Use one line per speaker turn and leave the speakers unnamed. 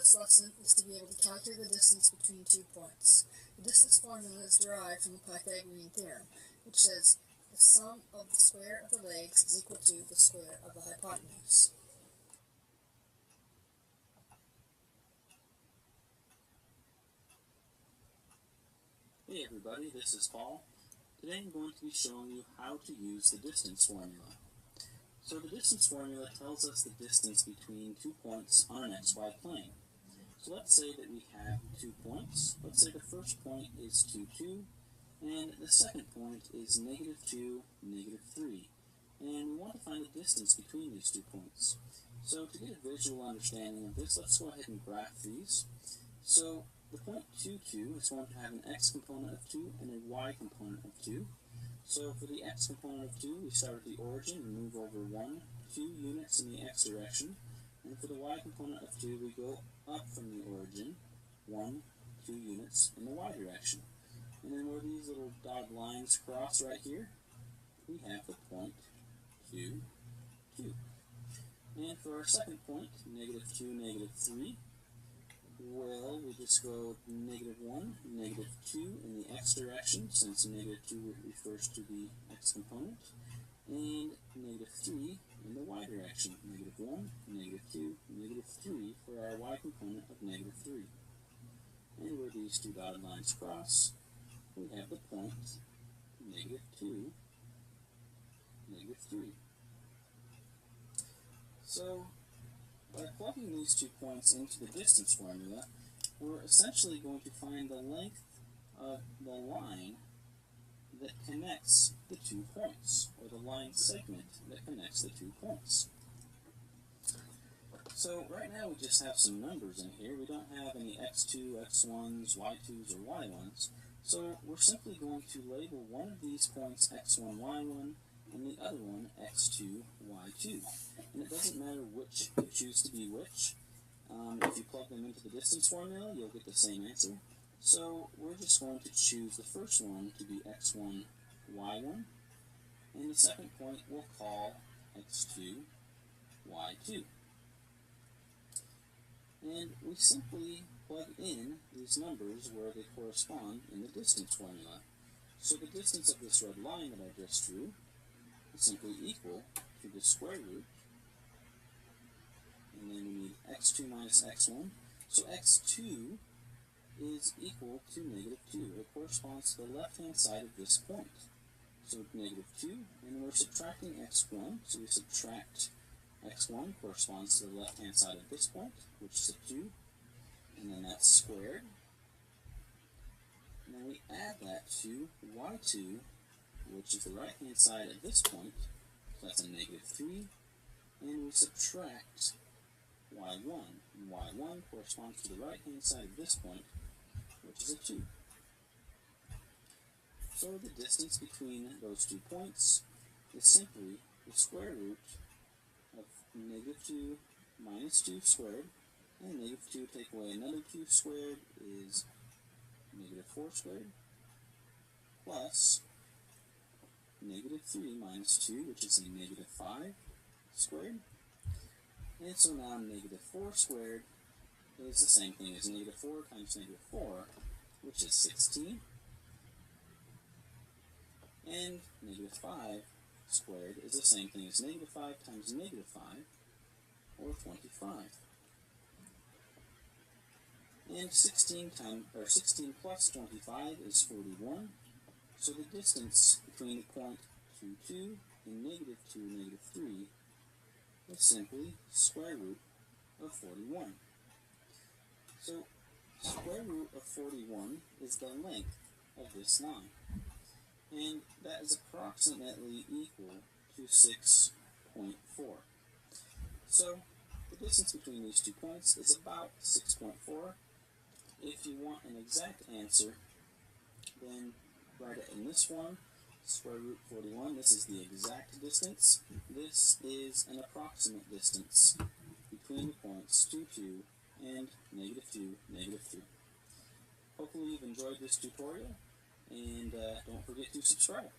this lesson is to be able to calculate the distance between 2 points. The distance formula is derived from the Pythagorean theorem, which says the sum of the square of the legs is equal to the square of the hypotenuse.
Hey everybody, this is Paul. Today I'm going to be showing you how to use the distance formula. So the distance formula tells us the distance between 2 points on an xy plane. So let's say that we have 2 points. Let's say the first point is 2, 2, and the second point is -2, -3. And we want to find the distance between these 2 points. So to get a visual understanding of this, let's go ahead and graph these. So the point 2, 2 is going to have an x component of 2 and a y component of 2. So for the x component of 2, we start at the origin and move over 1, 2 units in the x direction. And for the y component of 2, we go up from the origin 1, 2 units in the y direction. And then where these little dotted lines cross right here, we have the point 2, 2. And for our second point, -2, -3, well, we just go -1, -2 in the x direction, since -2 refers to the x component, and -3 in the y direction, -1, -2, -3 for our y component of -3. And where these two dotted lines cross, we have the point -2, -3. So, by plugging these 2 points into the distance formula, we're essentially going to find the length of the line that connects the 2 points, or the line segment that connects the 2 points. So right now we just have some numbers in here. We don't have any x2, x1s, y2s, or y1s. So we're simply going to label one of these points x1, y1, and the other one x2, y2. And it doesn't matter which you choose to be which. If you plug them into the distance formula, you'll get the same answer. So we're just going to choose the first one to be x1, y1, and the second point we'll call x2, y2. And we simply plug in these numbers where they correspond in the distance formula. So the distance of this red line that I just drew is simply equal to the square root, and then we need x2 minus x1. So x2 is equal to -2. It corresponds to the left-hand side of this point. So -2, and we're subtracting x1, so we subtract x1 corresponds to the left-hand side of this point, which is a 2, and then that's squared. And then we add that to y2, which is the right-hand side of this point, so that's a -3, and we subtract y1, and y1 corresponds to the right-hand side of this point, which is a 2. So the distance between those 2 points is simply the square root of -2 minus 2 squared, and -2 take away another 2 squared is -4 squared, plus -3 minus 2, which is a -5 squared. And so now -4 squared is the same thing as -4 times -4, which is 16. And -5 squared is the same thing as -5 times -5, or 25. And 16 plus 25 is 41. So the distance between the point 2, 2 and -2, -3 is simply square root of 41. So square root of 41 is the length of this line, and that is approximately equal to 6.4. So the distance between these 2 points is about 6.4. If you want an exact answer, then write it in this form. Square root 41, this is the exact distance. This is an approximate distance between the points 2, 2 and -2, -3. Hopefully you've enjoyed this tutorial, and don't forget to subscribe.